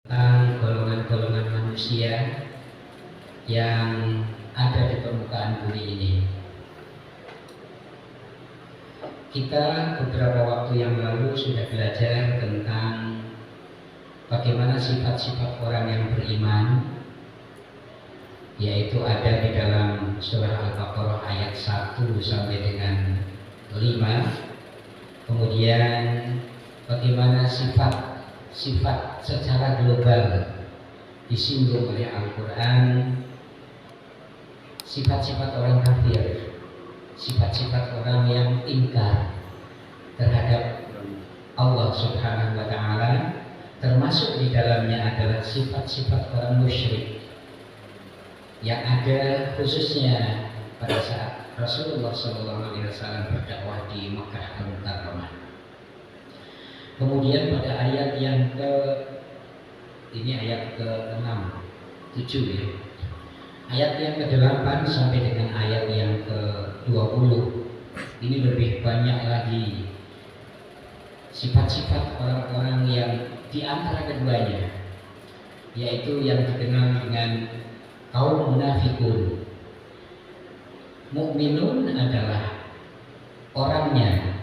tentang golongan-golongan manusia yang ada di permukaan bumi ini. Kita beberapa waktu yang lalu sudah belajar tentang bagaimana sifat-sifat orang yang beriman, yaitu ada di dalam surah Al-Baqarah ayat 1 sampai dengan 5. Kemudian bagaimana sifat secara global disinggung oleh Al-Quran, sifat-sifat orang kafir, sifat-sifat orang yang ingkar terhadap Allah Subhanahu wa Ta'ala, termasuk di dalamnya adalah sifat-sifat orang musyrik yang ada khususnya pada saat Rasulullah SAW berdakwah di Makkah Al-Mukarramah. Kemudian pada ayat yang ayat ke-6, 7 ya. Ayat yang ke-8 sampai dengan ayat yang ke-20 ini lebih banyak lagi sifat-sifat orang-orang yang di antara keduanya, yaitu yang dikenal dengan kaum munafikun. Mukminun adalah orangnya,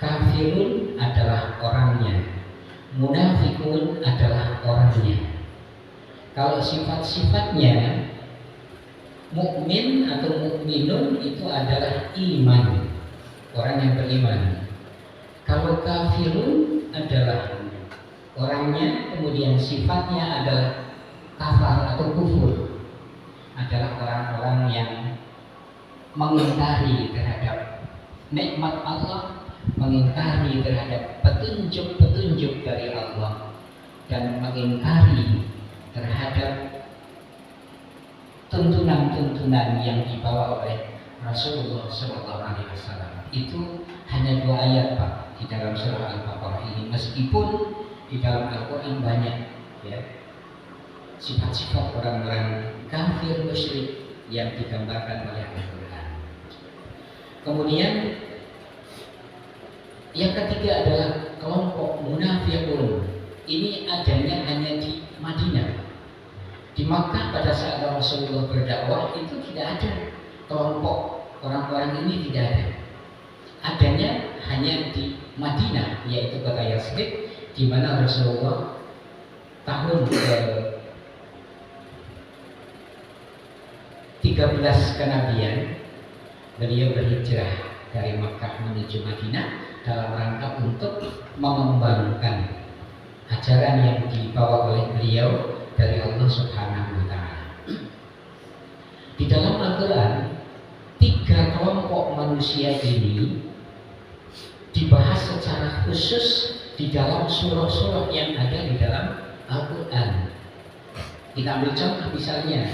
kafirun adalah orangnya, munafikun adalah orangnya. Kalau sifat-sifatnya, mukmin atau mukminun itu adalah iman, orang yang beriman. Kalau kafirun adalah orangnya, kemudian sifatnya adalah kafar atau kufur, adalah orang-orang yang mengingkari terhadap nikmat Allah, mengingkari terhadap petunjuk-petunjuk dari Allah, dan mengingkari terhadap tuntunan-tuntunan yang dibawa oleh Rasulullah SAW. Itu hanya 2 ayat Pak di dalam surah Al-Baqarah ini, meskipun di dalam Al-Quran banyak ya sifat-sifat orang-orang kafir musyrik yang digambarkan oleh Al-Quran. Kemudian yang ketiga adalah kelompok munafikun. Ini adanya hanya di Madinah. Di Makkah pada saat Rasulullah berdakwah itu tidak ada kelompok orang-orang ini, tidak ada. Adanya hanya di Madinah, yaitu kota Yatsrib, di mana Rasulullah tahun ke-13 kenabian beliau berhijrah dari Makkah menuju Madinah dalam rangka untuk mengembangkan ajaran yang dibawa oleh beliau dari Allah Subhanahu wa Ta'ala. Di dalam Al-Quran, 3 kelompok manusia ini dibahas secara khusus di dalam surah-surah yang ada di dalam Al-Quran. Kita ambil contoh misalnya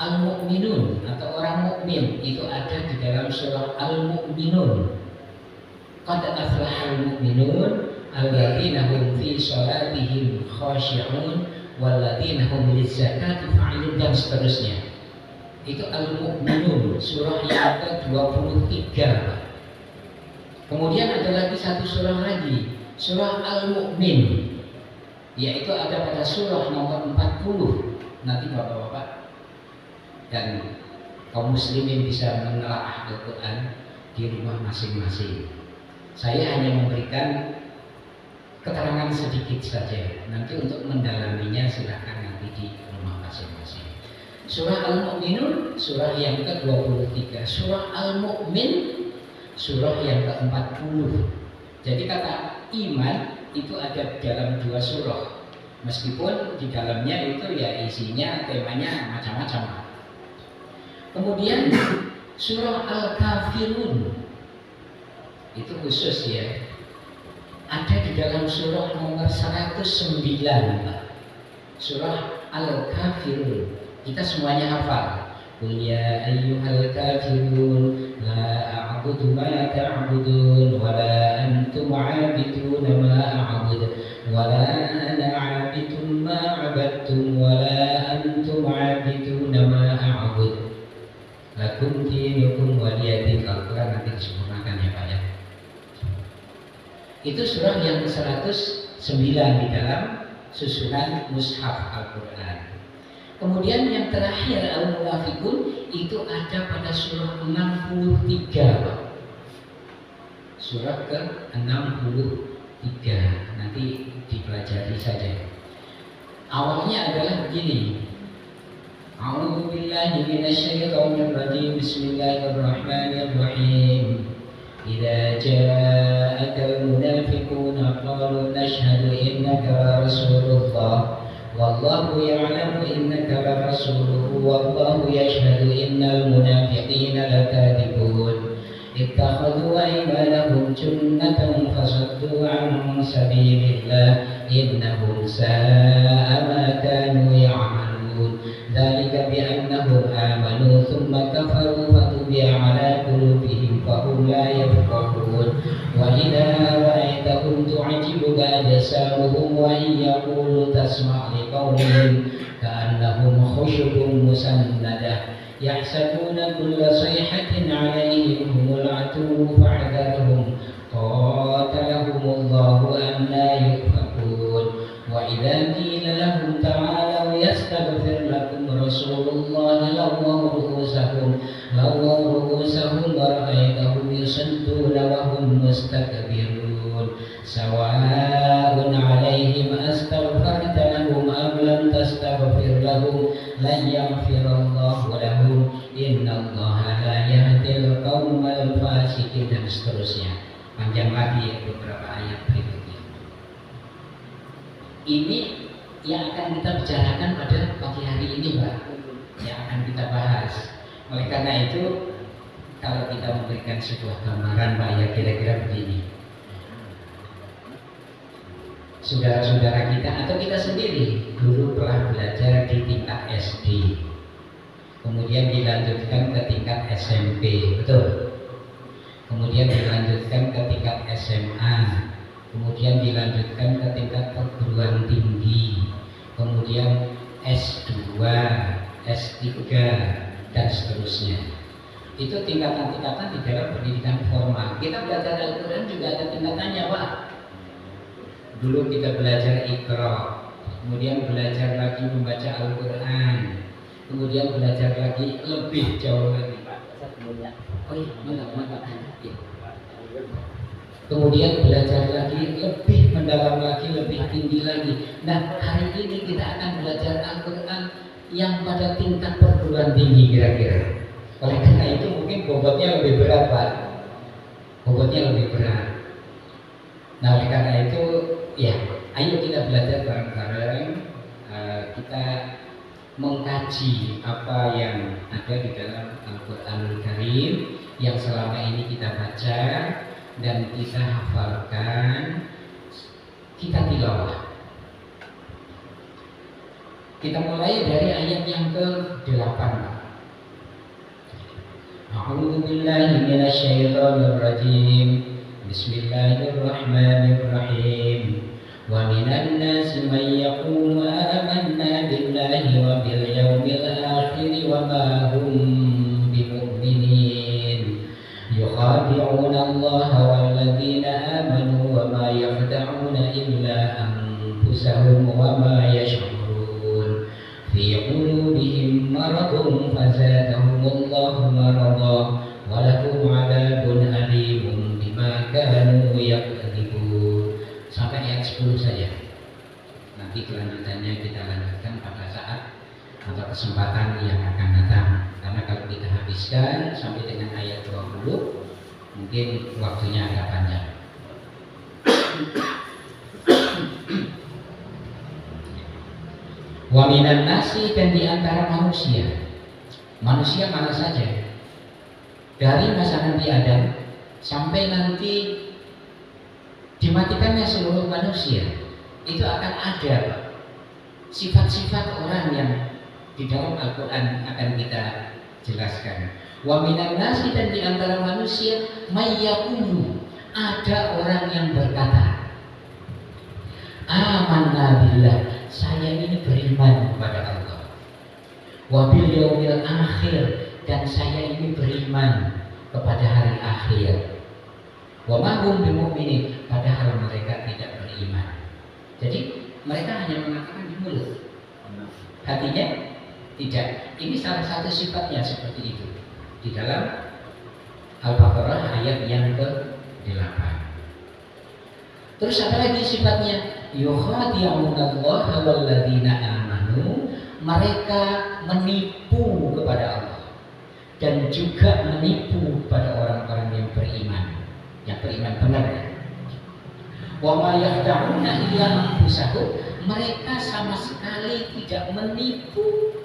Al-Mu'minun atau orang mukmin itu ada di dalam surah Al-Mu'minun. Qad aflahal mu'minun alladzina hum fi shalatihim khashi'un walladzina hum lizzakati fa'ilun, dan seterusnya. Itu Al-Mu'minun, surah yang ke-23. Kemudian ada lagi satu surah lagi, surah Al-Mu'min, yaitu ada pada surah nomor 40. Nanti Bapak-bapak dan kaum muslimin bisa menelaah Al-Quran di rumah masing-masing. Saya hanya memberikan keterangan sedikit saja. Nanti untuk mendalaminya silahkan nanti di rumah masing-masing. Surah Al-Mu'minun, surah yang ke-23. Surah Al-Mu'min, surah yang ke-40. Jadi kata iman itu ada dalam 2 surah. Meskipun di dalamnya itu ya isinya, temanya macam-macam. Kemudian surah Al-Kafirun itu khusus ya, ada di dalam surah nomor 109, surah Al-Kafirun. Kita semuanya hafal. Qul ya ayyuhal kafirun la a'budu ma ta'budun wa la antum 'abidun ma a'bud wa la ana 'abidun ma 'abadtum wa la antum 'abidun ma a'bud. Lakum dinukum waliyadin. Al-Quran nanti disempurnakan ya Pak ya. Itu surah yang ke-109. 9 di dalam susunan mushaf Al-Quran. Kemudian yang terakhir Al-Munafiqun itu ada pada surah 63, Pak. Surah ke-63, nanti dipelajari saja. Awalnya adalah begini. A'udzu billahi minasyaitonir rajim. Bismillahirrahmanirrahim. Idza ja'akal munafiquna qalu nashhadu innaka rasulullah wallahu ya'lamu innaka rasuluhu wallahu yashhadu innal munafiqina lakadibun. Ittakhadhu aymanahum junnatan fasaddu 'an sabilillah innahum sa'a ma kanu ya'malun. Dzalika bi annahum amanu thumma kafaru fatubi'a 'ala qulubihim fahum la yafqahun. Wa idza ra'aitahum tu'jibuka ajsamuhum wa in yaqulu tasma' liqawlihim ka'annahum khushubun musannadah yahsabuna kulla sayhatin 'alaihim humul 'aduwwu fa'dharhum qatalahumullahu anna yufakun. Wa idza qila lahum ta'alu yastaghfir lakum rasulullah lawaw ru'usahum wa ra'aytahum yusadduna wa hum mustakbirun. Sawa'un 'alaihim astaghfarta lahum am lam tastaghfir lahum lan yaghfirallahu lahum innallaha la yahdil qaumal fasiqin, dan seterusnya. Panjang lagi beberapa ayat berikutnya. Ini yang akan kita bicarakan pada pagi hari ini, Pak, yang akan kita bahas. Oleh karena itu, kalau kita memberikan sebuah gambaran, Pak, ya kira-kira begini. Saudara-saudara kita atau kita sendiri dulu telah belajar di tingkat SD, kemudian dilanjutkan ke tingkat SMP, betul? Kemudian dilanjutkan ke tingkat SMA, kemudian dilanjutkan ke tingkat perguruan tinggi, kemudian S2, S3, dan seterusnya. Itu tingkatan-tingkatan di dalam pendidikan formal. Kita belajar Al-Quran juga ada tingkatannya, Pak. Dulu kita belajar Iqra, kemudian belajar lagi membaca Al-Quran, kemudian belajar lagi lebih jauh lagi, Pak. Oh iya, mantap. Kemudian belajar lagi lebih mendalam lagi, lebih tinggi lagi. Nah, hari ini kita akan belajar Al-Quran yang pada tingkat perguruan tinggi kira-kira. Oleh karena itu mungkin bobotnya lebih berat, Pak. Bobotnya lebih berat. Nah, oleh karena itu, ya, ayo kita belajar bareng-bareng. Kita mengkaji apa yang ada di dalam Al-Quranul Karim yang selama ini kita baca dan kita hafalkan, kita tilawah. Kita mulai dari ayat yang ke-8. A'udzu billahi minasyaitonir rajim. Bismillahirrahmanirrahim. Wa minan nasi man yaqulu amanna billahi wa bil yawmil akhir wa ma hum bimu'minin. Yukhadi'una Allah wal ladzina amanu wa ma yakhda'una illa anfusahum wa ma yash'urun. Fi qulubihim maradun fazadahumullahu marada wa lahum 'adzabun alimun bima kanu yakdzibun. Sampai ayat 10 saja. Nanti kelanjutannya kita lanjutkan pada saat atau kesempatan yang akan datang. Karena kalau kita habiskan sampai dengan ayat 20, mungkin waktunya agak panjang. Wa minan nasi, dan di antara manusia. Manusia mana saja? Dari masa Nabi Adam sampai nanti dimatikannya seluruh manusia, itu akan ada sifat-sifat orang yang di dalam Al-Quran akan kita jelaskan. Wa minan nasi, dan di antara manusia, mayyaqulu, ada orang yang berkata, amanna billah, saya ini beriman kepada Allah. Wa bil yaumil akhir, dan saya ini beriman kepada hari akhir. Wa ma hum bimu'minin, padahal mereka tidak beriman. Jadi mereka hanya mengatakan di mulut, hatinya tidak. Ini salah satu sifatnya seperti itu di dalam Al-Baqarah ayat yang ke-8. Terus apa lagi sifatnya? Yukhadi'unallaha walladzina amanu, mereka menipu kepada Allah dan juga menipu kepada orang-orang yang beriman benar. Wa ma yakhda'una illa anfusahum, mereka sama sekali tidak menipu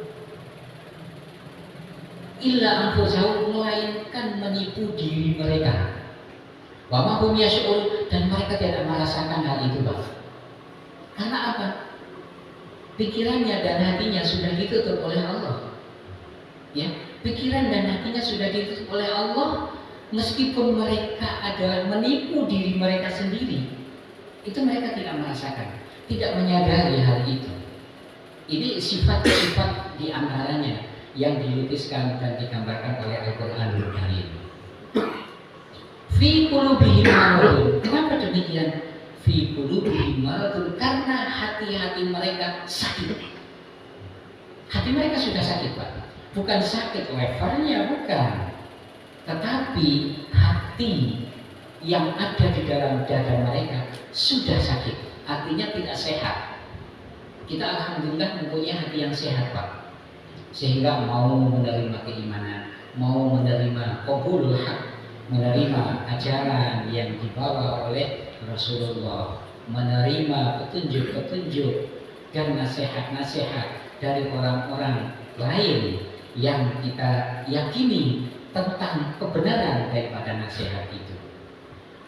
illa anfusahum, melainkan menipu diri mereka. Wa ma hum yash'urun, dan mereka tidak merasakan hal itu, Pak. Karena apa? Pikirannya dan hatinya sudah ditutup oleh Allah. Ya, pikiran dan hatinya sudah ditutup oleh Allah, meskipun mereka adalah menipu diri mereka sendiri. Itu mereka tidak merasakan, tidak menyadari hal itu. Ini sifat-sifat di antaranya yang dilukiskan dan digambarkan oleh Al-Qur'anul Karim. Fi qulubihim maradun. Kenapa demikian? Fi qulubihim maradun, karena hati-hati mereka sakit. Hati mereka sudah sakit, Pak. Bukan sakit levernya, bukan. Tetapi hati yang ada di dalam dada mereka sudah sakit, artinya tidak sehat. Kita alhamdulillah mempunyai hati yang sehat, Pak, sehingga mau menerima keimanan, mau menerima qabul haq, menerima ajaran yang dibawa oleh Rasulullah, menerima petunjuk-petunjuk dan nasihat-nasihat dari orang-orang lain yang kita yakini tentang kebenaran daripada nasihat itu.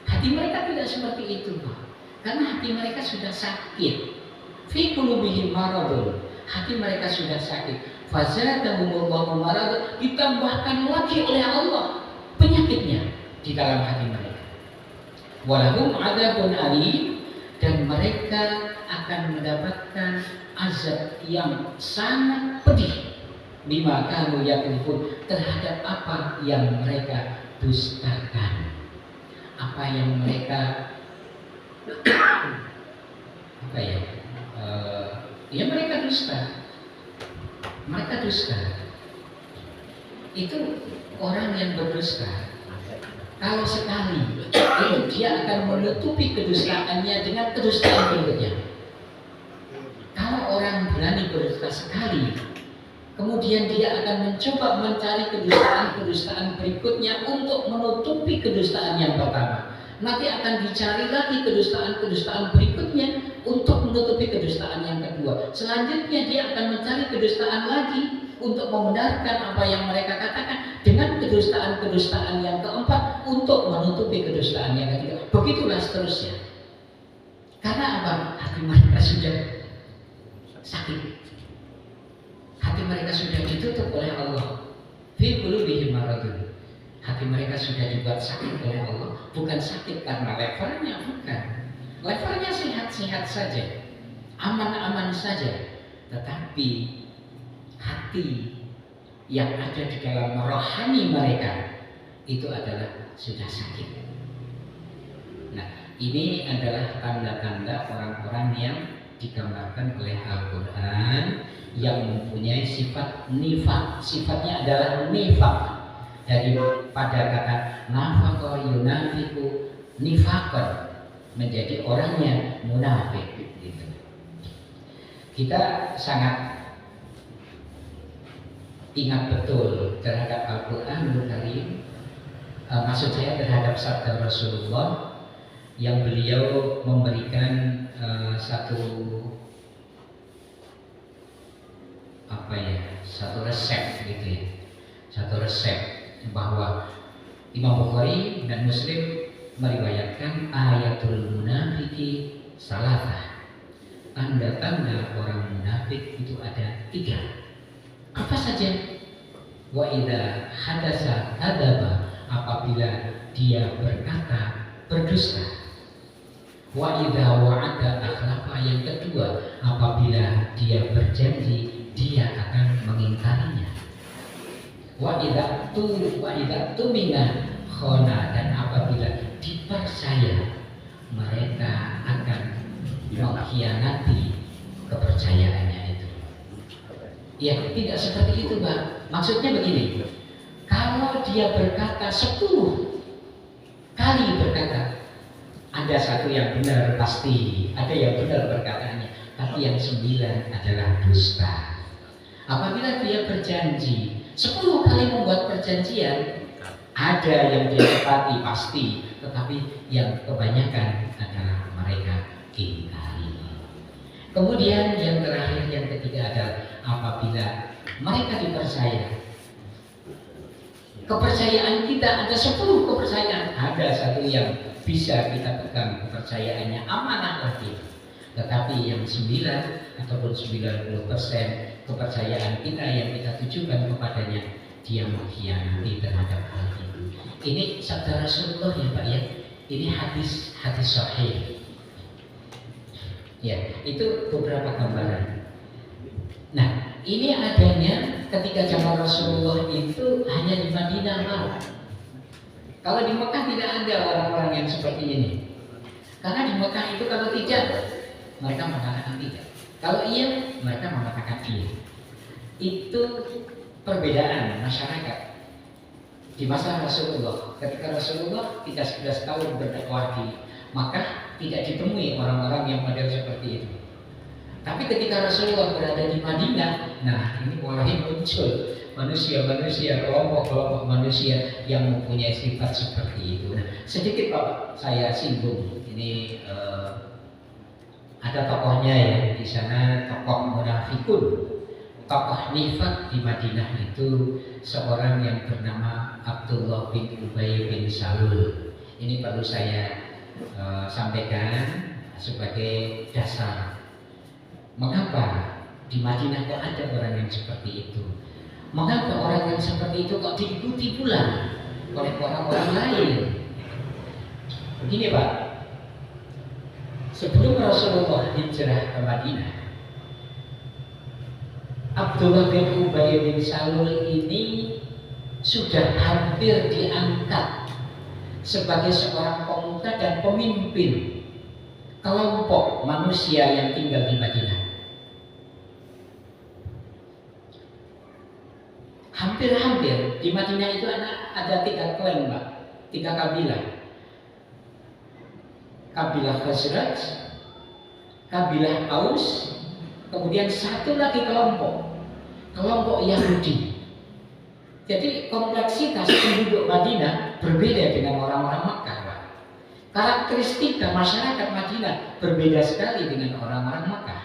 Hati mereka tidak seperti itu, Pak. Karena hati mereka sudah sakit. Fi qulubihim maradun, hati mereka sudah sakit. Fazadahumullahu maradun, ditambahkan lagi oleh Allah penyakitnya di dalam hati mereka. Walahum adzabun alim, dan mereka akan mendapatkan azab yang sangat pedih bima kanu yakfurun, terhadap apa yang mereka dustakan, apa yang mereka mereka dusta. Itu orang yang berdusta, kalau sekali itu dia akan menutupi kedustaannya dengan kedustaan berikutnya. Kalau orang berani berdusta sekali, kemudian dia akan mencoba mencari kedustaan berikutnya untuk menutupi kedustaan yang pertama. Nanti akan dicari lagi kedustaan berikutnya untuk menutupi kedustaan yang kedua. Selanjutnya dia akan mencari kedustaan lagi untuk membenarkan apa yang mereka katakan dengan kedustaan yang keempat untuk menutupi kedustaan yang ketiga. Begitulah seterusnya. Karena apa? Hati mereka sudah sakit. Hati mereka sudah ditutup oleh Allah. Fi qulubihim maradun. Hati mereka sudah dibuat sakit oleh Allah. Bukan sakit karena levelnya, bukan. Levelnya sehat-sehat saja, aman-aman saja. Tetapi hati yang ada di dalam rohani mereka itu adalah sudah sakit. Nah, ini adalah tanda-tanda orang-orang yang digambarkan oleh Al-Quran yang mempunyai sifat nifaq. Sifatnya adalah nifaq, daripada kata nafaqa yunafiqu nifaqan, menjadi orangnya munafik gitu. Kita sangat ingat betul terhadap Al-Quranul Karim, maksud saya terhadap sabda Rasulullah yang beliau memberikan satu resep gitu ya, satu resep bahwa Imam Bukhari dan Muslim meriwayatkan ayatul munafiki salatah, tanda-tanda orang munafik itu ada 3. Apa saja? Wa idza hadasa hadaba, apabila dia berkata berdusta. Wa idza wa'ada akhlafa, yang kedua apabila dia berjanji dia akan mengingkarinya. Wa idza tumina khona, dan apabila dipercaya mereka akan mengkhianati kepercayaannya itu. Ya, tidak seperti itu, Pak. Maksudnya begini, kalau dia berkata 10 kali berkata, ada satu yang benar pasti, ada yang benar perkataannya, tapi yang 9 adalah dusta. Apabila dia berjanji 10 kali membuat perjanjian, ada yang dia tepati pasti, tetapi yang kebanyakan adalah mereka ingkari. Kemudian yang terakhir, yang ketiga adalah apabila mereka dipercaya. Kepercayaan kita ada 10 kepercayaan, ada satu yang bisa kita pegang kepercayaannya, amanah lagi. Tetapi yang 9 ataupun 90% kepercayaan kita yang kita tujukan kepadanya, dia mengkhianati terhadap hal itu. Ini sabda Rasulullah ya Pak ya. Ini hadis sahih. Ya, itu beberapa gambaran. Nah, ini adanya ketika zaman Rasulullah itu hanya di Madinah, Pak. Kalau di Mekah tidak ada orang-orang yang seperti ini. Karena di Mekah itu kalau tidak, mereka mengatakan tidak. Kalau iya, mereka mengatakan iya. Itu perbedaan masyarakat di masa Rasulullah. Ketika Rasulullah 13 tahun berdakwah di Makkah, tidak ditemui orang-orang yang model seperti itu. Tapi ketika Rasulullah berada di Madinah, nah ini mulai muncul manusia-manusia, kelompok-kelompok manusia yang mempunyai sifat seperti itu. Nah, sedikit Pak saya singgung. Ini ada tokohnya ya di sana, tokoh munafikun, tokoh nifak di Madinah itu seorang yang bernama Abdullah bin Ubay bin Salul. Ini perlu saya sampaikan sebagai dasar. Mengapa di Madinah kok ada orang yang seperti itu? Mengapa orang yang seperti itu kok diikuti pula oleh orang-orang lain? Begini Pak, sebelum Rasulullah hijrah ke Madinah, Abdullah bin Ubay bin Salul ini sudah hampir diangkat sebagai seorang pemuka dan pemimpin kelompok manusia yang tinggal di Madinah. Hampir-hampir di Madinah itu ada 3 klan, Pak, 3 kabilah. Kabilah Khazraj, kabilah Aus, kemudian satu lagi kelompok Yahudi. Jadi kompleksitas penduduk Madinah berbeda dengan orang-orang Makkah, Pak. Karakteristika masyarakat Madinah berbeda sekali dengan orang-orang Makkah.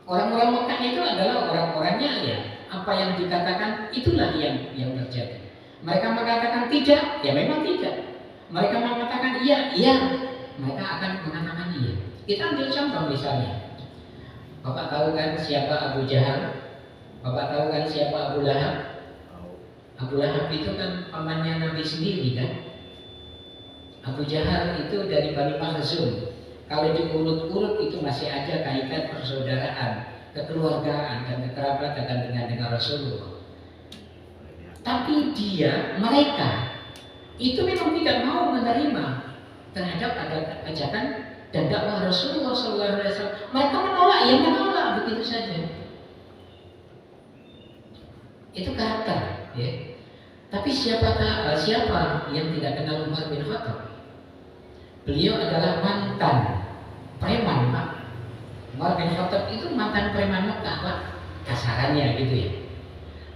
Orang-orang Makkah itu adalah orang-orangnya ya, apa yang dikatakan itulah yang terjadi. Mereka mengatakan tidak, ya memang tidak. Mereka mengatakan iya, mereka akan mengatakan iya. Kita ambil contoh misalnya, Bapak tahu kan siapa Abu Jahal? Bapak tahu kan siapa Abu Lahab? Abu Lahab itu kan pamannya Nabi sendiri kan. Abu Jahal itu dari Bani Makhzum. Kalau diurut-urut itu masih ada kaitan persaudaraan, kekeluargaan dan kekerabatan dengan Rasulullah. Tapi mereka itu memang tidak mau menerima terhadap ada ajakan dan dakwah Rasulullah SAW. Mereka menolak begitu saja. Itu karakter, ya. Tapi siapa yang tidak kenal Umar bin Khattab? Beliau adalah mantan preman, Pak. Umar bin Khattab itu mantan preman Mekah, Pak. Kasarannya gitu ya.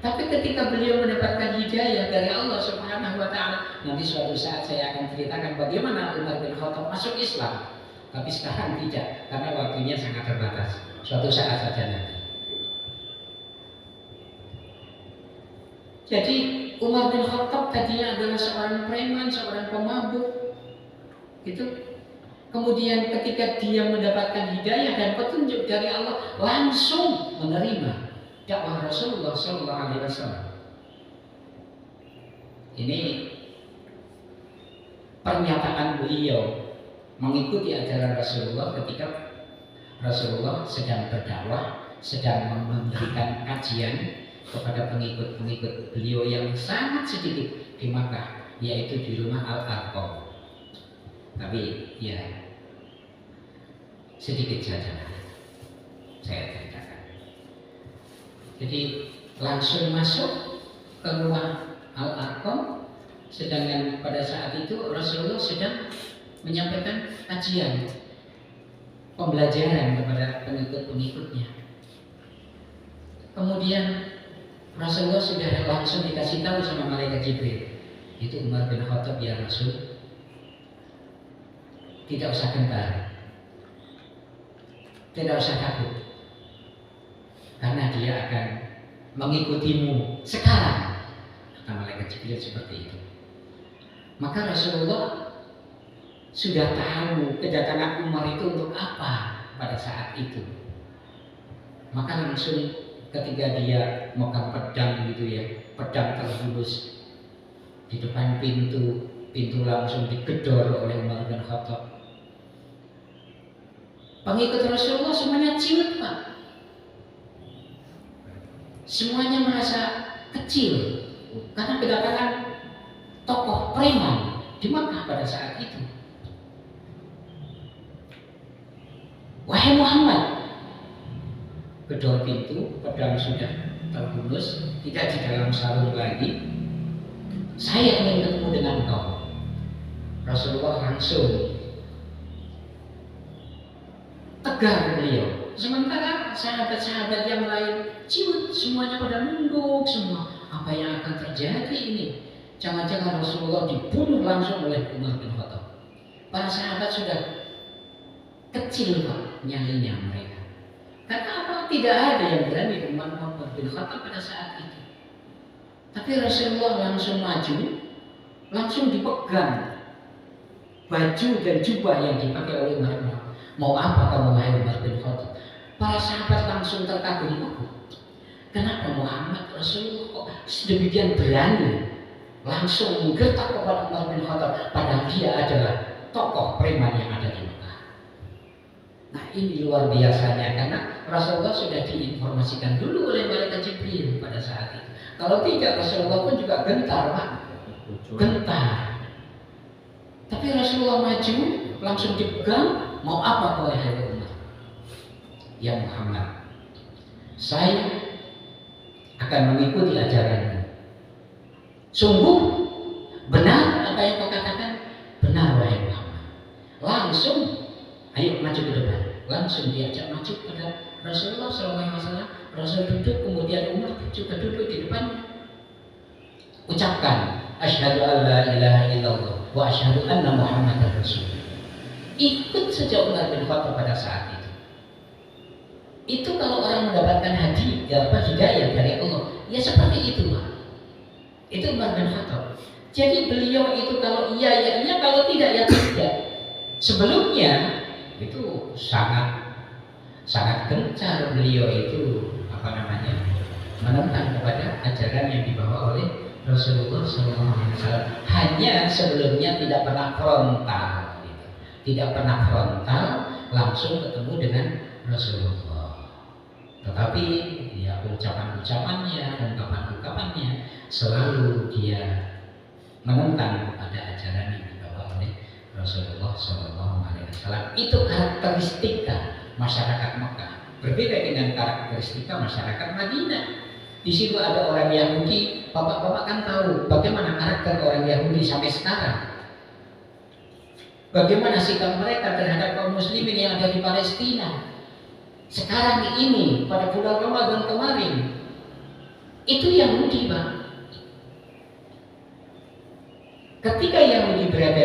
Tapi ketika beliau mendapatkan hidayah dari Allah Subhanahu wa Ta'ala, nanti suatu saat saya akan ceritakan bagaimana Umar bin Khattab masuk Islam. Tapi sekarang tidak, karena waktunya sangat terbatas. Suatu saat saja nanti. Jadi Umar bin Khattab tadinya adalah seorang preman, seorang pemabuk, gitu. Kemudian ketika dia mendapatkan hidayah dan petunjuk dari Allah, langsung menerima dakwah Rasulullah SAW. Ini pernyataan beliau mengikuti ajaran Rasulullah ketika Rasulullah sedang berdakwah, sedang memberikan kajian kepada pengikut-pengikut beliau yang sangat sedikit di Makkah, yaitu di rumah Al-Arqam. Tapi ya, sedikit saja saya ceritakan. Jadi langsung masuk ke rumah Al-Arqam, sedangkan pada saat itu Rasulullah sedang menyampaikan kajian pembelajaran kepada pengikut-pengikutnya. Kemudian Rasulullah sudah langsung dikasih tahu sama malaikat Jibril, itu Umar bin Khattab, ya Rasul, tidak usah gentar, tidak usah takut, karena dia akan mengikutimu sekarang. Kata malaikat Jibril seperti itu. Maka Rasulullah sudah tahu kedatangan Umar itu untuk apa pada saat itu. Maka langsung ketika dia megang pedang gitu ya, pedang terhunus di depan pintu langsung digedor oleh Umar bin Khattab. Pengikut Rasulullah semuanya ciut, Pak. Semuanya merasa kecil karena kedatangan tokoh preman di Makkah pada saat itu. Wahai Muhammad, gedor pintu, pedang sudah terhunus, tidak di dalam sarung lagi. Saya ingin ketemu dengan kau. Rasulullah langsung tegar beliau. Sementara sahabat-sahabat yang lain ciut, semuanya pada nunduk semua. Apa yang akan terjadi ini? Jangan-jangan Rasulullah dibunuh langsung oleh Umar bin Khattab. Para sahabat sudah kecil, Pak, nyalinya mereka. Karena apa? Tidak ada yang berani Umar bin Khattab pada saat itu. Tapi Rasulullah langsung maju, langsung dipegang baju dan jubah yang dipakai oleh Umar bin Khattab. Mau apa kamu, wahai Umar bin Khattab? Para sahabat langsung terkagum-kagum. Kenapa Muhammad Rasulullah kok sedemikian berani langsung menggertak kepada Umar bin Khattab, padahal dia adalah tokoh preman yang ada di Mekah. Nah, ini luar biasanya, karena Rasulullah sudah diinformasikan dulu oleh malaikat Jibril pada saat itu. Kalau tidak, Rasulullah pun juga gentar, Pak. Gentar. Tapi Rasulullah maju, langsung dipegang. Mau apa kau, wahai Umar? Ya Muhammad, saya akan mengikuti ajaranmu. Sungguh benar apa yang kau katakan? Benar, wahai Muhammad. Langsung, ayo maju ke depan. Langsung diajak maju pada Rasulullah SAW. Rasul duduk, kemudian Umar juga duduk di depan. Ucapkan, asyhadu an la ilaha illallah wa asyhadu anna Muhammadar Rasulullah. Ikut saja Umar bin Khattab pada saat itu. Itu kalau orang mendapatkan hidayah dari Allah, ya seperti itu, Pak. Itu Umar bin Khattab. Jadi beliau itu kalau iya ya iya, kalau tidak ya tidak. Sebelumnya itu sangat gencar beliau itu menentang kepada ajaran yang dibawa oleh Rasulullah SAW. Hanya sebelumnya tidak pernah frontal, gitu. Tidak pernah frontal langsung ketemu dengan Rasulullah. Tetapi ya ucapan-ucapannya, ungkapan-ungkapannya selalu dia menentang kepada ajaran yang dibawa oleh Rasulullah SAW. Itu karakteristika masyarakat Mekah. Berbeda dengan karakteristika masyarakat Madinah. Di situ ada orang Yahudi. Bapak-bapak kan tahu bagaimana karakter orang Yahudi sampai sekarang. Bagaimana sikap mereka terhadap kaum muslimin yang ada di Palestina. Sekarang ini pada bulan Ramadan kemarin, itu Yahudi, Pak. Ketika Yahudi berada